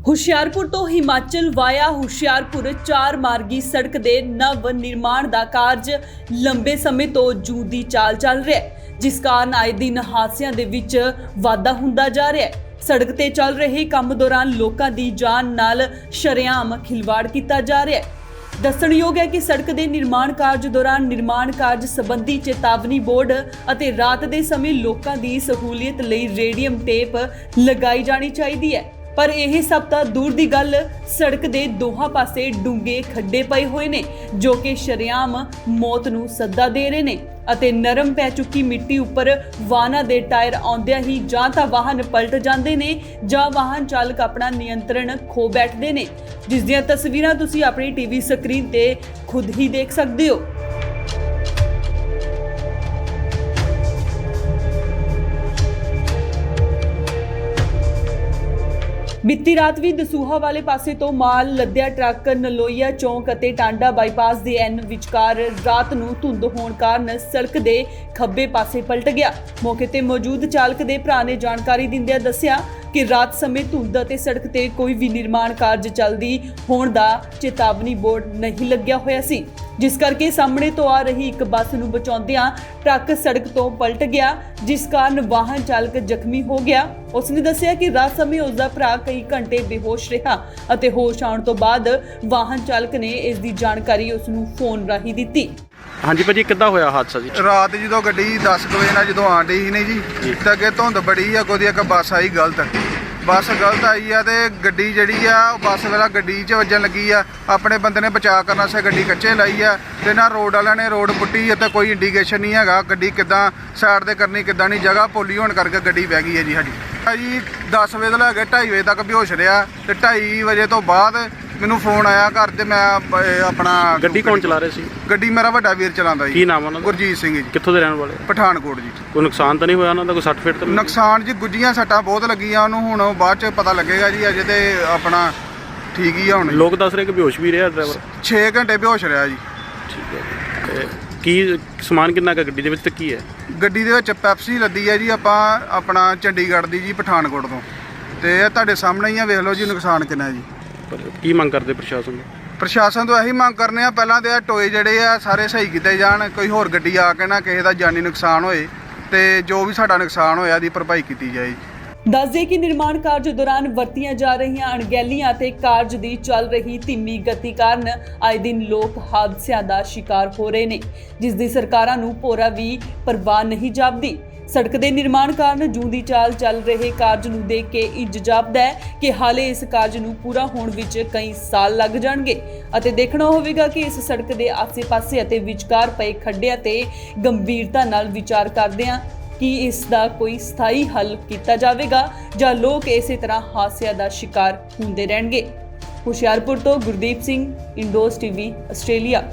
ਹੁਸ਼ਿਆਰਪੁਰ ਤੋਂ ਹਿਮਾਚਲ ਵਾਇਆ ਹੁਸ਼ਿਆਰਪੁਰ 4 ਮਾਰਗੀ ਸੜਕ ਦੇ ਨਵ ਨਿਰਮਾਣ ਦਾ ਕਾਰਜ ਲੰਬੇ ਸਮੇਂ ਤੋਂ ਜੂਦੀ ਚਾਲ ਚੱਲ ਰਿਹਾ ਹੈ, ਜਿਸ ਕਾਰਨ ਆਏ ਦਿਨ ਹਾਦਸਿਆਂ ਦੇ ਵਿੱਚ ਵਾਧਾ ਹੁੰਦਾ ਜਾ ਰਿਹਾ ਹੈ। ਸੜਕ ਤੇ ਚੱਲ ਰਹੇ ਕੰਮ ਦੌਰਾਨ ਲੋਕਾਂ ਦੀ ਜਾਨ ਨਾਲ ਸ਼ਰੇਆਮ ਖਿਲਵਾੜ ਕੀਤਾ ਜਾ ਰਿਹਾ ਹੈ। ਦੱਸਣਯੋਗ ਹੈ ਕਿ ਸੜਕ ਦੇ ਨਿਰਮਾਣ ਕਾਰਜ ਦੌਰਾਨ ਨਿਰਮਾਣ ਕਾਰਜ ਸੰਬੰਧੀ ਚੇਤਾਵਨੀ ਬੋਰਡ ਅਤੇ ਰਾਤ ਦੇ ਸਮੇਂ ਲੋਕਾਂ ਦੀ ਸਹੂਲੀਅਤ ਲਈ ਰੇਡੀਅਮ ਟੇਪ ਲਗਾਈ ਜਾਣੀ ਚਾਹੀਦੀ ਹੈ। ਪਰ ਇਹ ਸਭ ਤਾਂ ਦੂਰ ਦੀ ਗੱਲ, ਸੜਕ ਦੇ ਦੋਹਾਂ ਪਾਸੇ ਡੂੰਘੇ ਖੱਡੇ ਪਏ ਹੋਏ ਨੇ ਜੋ ਕਿ ਸ਼ਰੇਆਮ ਮੌਤ ਨੂੰ ਸੱਦਾ ਦੇ ਰਹੇ ਨੇ ਅਤੇ ਨਰਮ ਪੈ ਚੁੱਕੀ ਮਿੱਟੀ ਉੱਪਰ ਵਾਹਨਾਂ ਦੇ ਟਾਇਰ ਆਉਂਦਿਆਂ ਹੀ ਜਾਂ ਤਾਂ ਵਾਹਨ ਪਲਟ ਜਾਂਦੇ ਨੇ ਜਾਂ ਵਾਹਨ ਚਾਲਕ ਆਪਣਾ ਨਿਯੰਤਰਣ ਖੋ ਬੈਠਦੇ ਨੇ, ਜਿਸ ਦੀਆਂ ਤਸਵੀਰਾਂ ਤੁਸੀਂ ਆਪਣੀ ਟੀਵੀ ਸਕਰੀਨ ਤੇ ਖੁਦ ਹੀ ਦੇਖ ਸਕਦੇ ਹੋ। ਬੀਤੀ ਰਾਤ ਵੀ ਦਸੂਹਾ ਵਾਲੇ ਪਾਸੇ ਤੋਂ ਮਾਲ ਲੱਦਿਆ ਟਰੱਕ ਨਲੋਈਆ ਚੌਂਕ ਅਤੇ ਟਾਂਡਾ ਬਾਈਪਾਸ ਦੇ ਐਨ ਵਿਚਕਾਰ ਰਾਤ ਨੂੰ ਧੁੰਦ ਹੋਣ ਕਾਰਨ ਸੜਕ ਦੇ ਖੱਬੇ ਪਾਸੇ ਪਲਟ ਗਿਆ। ਮੌਕੇ ਤੇ ਮੌਜੂਦ ਚਾਲਕ ਦੇ ਭਰਾ ਨੇ ਜਾਣਕਾਰੀ ਦਿੰਦਿਆਂ ਦੱਸਿਆ ਕਿ ਰਾਤ ਸਮੇਂ ਧੁੰਦ ਅਤੇ ਸੜਕ ਤੇ ਕੋਈ ਵੀ ਨਿਰਮਾਣ ਕਾਰਜ ਚੱਲਦੀ ਹੋਣ ਦਾ ਚੇਤਾਵਨੀ ਬੋਰਡ ਨਹੀਂ ਲੱਗਿਆ ਹੋਇਆ ਸੀ, ਜਿਸ ਕਰਕੇ ਸਾਹਮਣੇ ਤੋਂ ਆ ਰਹੀ ਇੱਕ ਬੱਸ ਨੂੰ ਬਚਾਉਂਦਿਆਂ ਟਰੱਕ ਸੜਕ ਤੋਂ ਪਲਟ ਗਿਆ, ਜਿਸ ਕਾਰਨ ਵਾਹਨ ਚਾਲਕ ਜ਼ਖਮੀ ਹੋ ਗਿਆ। ਉਸਨੇ ਦੱਸਿਆ ਕਿ ਰਾਤ ਸਮੇਂ ਉਸਦਾ ਭਰਾ ਕਈ ਘੰਟੇ ਬੇਹੋਸ਼ ਰਿਹਾ ਅਤੇ ਹੋਸ਼ ਆਉਣ ਤੋਂ ਬਾਅਦ ਵਾਹਨ ਚਾਲਕ ਨੇ ਇਸ ਦੀ ਜਾਣਕਾਰੀ ਉਸ ਨੂੰ ਫੋਨ ਰਾਹੀਂ ਦਿੱਤੀ। ਹਾਂਜੀ ਭਾਜੀ, ਕਿੱਦਾਂ ਹੋਇਆ ਹਾਦਸਾ ਜੀ? ਰਾਤ ਜਦੋਂ ਗੱਡੀ 10 ਵਜੇ ਨਾਲ ਜਦੋਂ ਆਣ ਡਈ ਸੀ ਨੇ ਜੀ, ਤਾਂ ਅੱਗੇ ਧੁੰਦ ਬੜੀ ਆ, ਕੋਈ ਇੱਕ ਬੱਸ ਆਈ ਗਲਤ ਆਈ ਆ ਤੇ ਗੱਡੀ ਜਿਹੜੀ ਆ ਬੱਸ ਵਾਲਾ ਗੱਡੀ 'ਚ ਵੱਜਣ ਲੱਗੀ ਆ। ਆਪਣੇ ਬੰਦੇ ਨੇ ਬਚਾਅ ਕਰਨ ਵਾਸਤੇ ਗੱਡੀ ਕੱਚੇ ਲਾਈ ਆ ਤੇ ਨਾ ਰੋਡ ਵਾਲਿਆਂ ਨੇ ਰੋਡ ਪੁੱਟੀ ਅਤੇ ਕੋਈ ਇੰਡੀਕੇਸ਼ਨ ਨਹੀਂ ਹੈਗਾ ਗੱਡੀ ਕਿੱਦਾਂ ਸਾਈਡ ਤੇ ਕਰਨੀ ਕਿੱਦਾਂ ਨਹੀਂ, ਜਗ੍ਹਾ ਪੋਲੀ ਹੋਣ ਕਰਕੇ ਗੱਡੀ ਬਹਿ ਗਈ ਹੈ ਜੀ ਸਾਡੀ। ਜੀ 10 ਵਜੇ ਤੋਂ ਲੈ ਕੇ 2:30 ਵਜੇ ਤੱਕ ਬੇਹੋਸ਼ ਰਿਹਾ ਤੇ 2:30 ਵਜੇ ਤੋਂ ਬਾਅਦ ਮੈਨੂੰ ਫੋਨ ਆਇਆ ਘਰ ਤੇ ਮੈਂ ਆਪਣਾ ਗੱਡੀ ਕੌਣ ਚਲਾ ਰਿਹਾ ਸੀ? ਗੱਡੀ ਮੇਰਾ ਵੱਡਾ ਵੀਰ ਚਲਾਉਂਦਾ ਜੀ। ਕੀ ਨਾਮ ਉਹਨਾਂ ਦਾ? ਗੁਰਜੀਤ ਸਿੰਘ ਜੀ। ਕਿੱਥੋਂ ਦੇ ਰਹਿਣ ਵਾਲੇ? ਪਠਾਨਕੋਟ ਜੀ। ਕੋਈ ਨੁਕਸਾਨ ਤਾਂ ਨਹੀਂ ਹੋਇਆ ਉਹਨਾਂ ਦਾ? ਕੋਈ ਸੱਟ ਫੇਟ ਤਾਂ ਨਹੀਂ? ਨੁਕਸਾਨ ਜੀ ਗੁੱਜੀਆਂ ਸੱਟਾਂ ਬਹੁਤ ਲੱਗੀਆਂ ਉਹਨੂੰ, ਹੁਣ ਬਾਅਦ ਚ ਪਤਾ ਲੱਗੇਗਾ ਜੀ। ਅਜੇ ਤੇ ਆਪਣਾ ਠੀਕ ਹੀ ਆ ਹੁਣ। ਲੋਕ ਦੱਸ ਰਹੇ ਕਿ ਬੇਹੋਸ਼ ਵੀ ਰਿਹਾ ਡਰਾਈਵਰ? 6 ਘੰਟੇ ਬੇਹੋਸ਼ ਰਿਹਾ ਜੀ। ਠੀਕ ਹੈ। ਤੇ ਕੀ ਸਮਾਨ ਕਿੰਨਾ ਕੁ ਗੱਡੀ ਦੇ ਵਿੱਚ ਤੇ ਕੀ ਹੈ? ਗੱਡੀ ਦੇ ਵਿੱਚ ਪੈਪਸੀ ਲੱਦੀ ਹੈ ਜੀ ਆਪਾਂ ਆਪਣਾ ਚੰਡੀਗੜ੍ਹ ਦੀ ਜੀ, ਪਠਾਨਕੋਟ ਤੋਂ। ਤੇ ਇਹ ਤੁਹਾਡੇ ਸਾਹਮਣੇ ਹੀ ਆ, ਵੇਖ ਲਓ ਜੀ ਨੁਕਸਾਨ ਕਿੰਨਾ ਜੀ। ਪਰ ਕੀ ਮੰਗ ਕਰਦੇ ਪ੍ਰਸ਼ਾਸਨ ਤੋਂ? ਪ੍ਰਸ਼ਾਸਨ ਤੋਂ ਇਹੀ ਮੰਗ ਕਰਨੇ ਆ, ਪਹਿਲਾਂ ਤੇ ਇਹ ਟੋਏ ਜਿਹੜੇ ਆ ਸਾਰੇ ਸਹੀ ਕੀਤੇ ਜਾਣ, ਕੋਈ ਹੋਰ ਗੱਡੀ ਆ ਕੇ ਨਾ ਕਿਸੇ ਦਾ ਜਾਨੀ ਨੁਕਸਾਨ ਹੋਏ ਤੇ ਜੋ ਵੀ ਸਾਡਾ ਨੁਕਸਾਨ ਹੋਇਆ ਦੀ ਭਰਪਾਈ ਕੀਤੀ ਜਾਏ। ਦੱਸਦੇ ਕਿ ਨਿਰਮਾਣ ਕਾਰਜ ਦੌਰਾਨ ਵਰਤੀਆਂ ਜਾ ਰਹੀਆਂ ਅਣਗਹਿਲੀਆਂ ਅਤੇ ਕਾਰਜ ਦੀ ਚੱਲ ਰਹੀ ਧੀਮੀ ਗਤੀ ਕਾਰਨ ਆਏ ਦਿਨ ਲੋਕ ਹਾਦਸਿਆਂ ਦਾ ਸ਼ਿਕਾਰ ਹੋ ਰਹੇ ਨੇ, ਜਿਸ ਦੀ ਸਰਕਾਰਾਂ ਨੂੰ ਭੋਰਾ ਵੀ ਪਰਵਾਹ ਨਹੀਂ ਜਾਪਦੀ। ਸੜਕ ਦੇ ਨਿਰਮਾਣ ਕਾਰਨ ਜੂਦੀ ਚਾਲ ਚੱਲ ਰਹੇ ਕਾਰਜ ਨੂੰ ਦੇਖ ਕੇ ਇੰਜ ਜਾਪਦਾ ਹੈ ਕਿ ਹਾਲੇ ਇਸ ਕਾਰਜ ਨੂੰ ਪੂਰਾ ਹੋਣ ਵਿੱਚ ਕਈ ਸਾਲ ਲੱਗ ਜਾਣਗੇ ਅਤੇ ਦੇਖਣਾ ਹੋਵੇਗਾ ਕਿ ਇਸ ਸੜਕ ਦੇ ਆਸੇ-ਪਾਸੇ ਅਤੇ ਵਿਚਕਾਰ ਪਏ ਖੱਡਿਆਂ ਤੇ ਗੰਭੀਰਤਾ ਨਾਲ ਵਿਚਾਰ ਕਰਦੇ ਹਾਂ ਕਿ ਇਸ ਦਾ ਕੋਈ ਸਥਾਈ ਹੱਲ ਕੀਤਾ ਜਾਵੇਗਾ ਜਾਂ ਲੋਕ ਇਸੇ ਤਰ੍ਹਾਂ ਹਾਦਸਿਆਂ ਦਾ ਸ਼ਿਕਾਰ ਹੁੰਦੇ ਰਹਿਣਗੇ। ਹੁਸ਼ਿਆਰਪੁਰ ਤੋਂ ਗੁਰਦੀਪ ਸਿੰਘ, ਇੰਡੋਜ਼ ਟੀਵੀ, ਆਸਟ੍ਰੇਲੀਆ।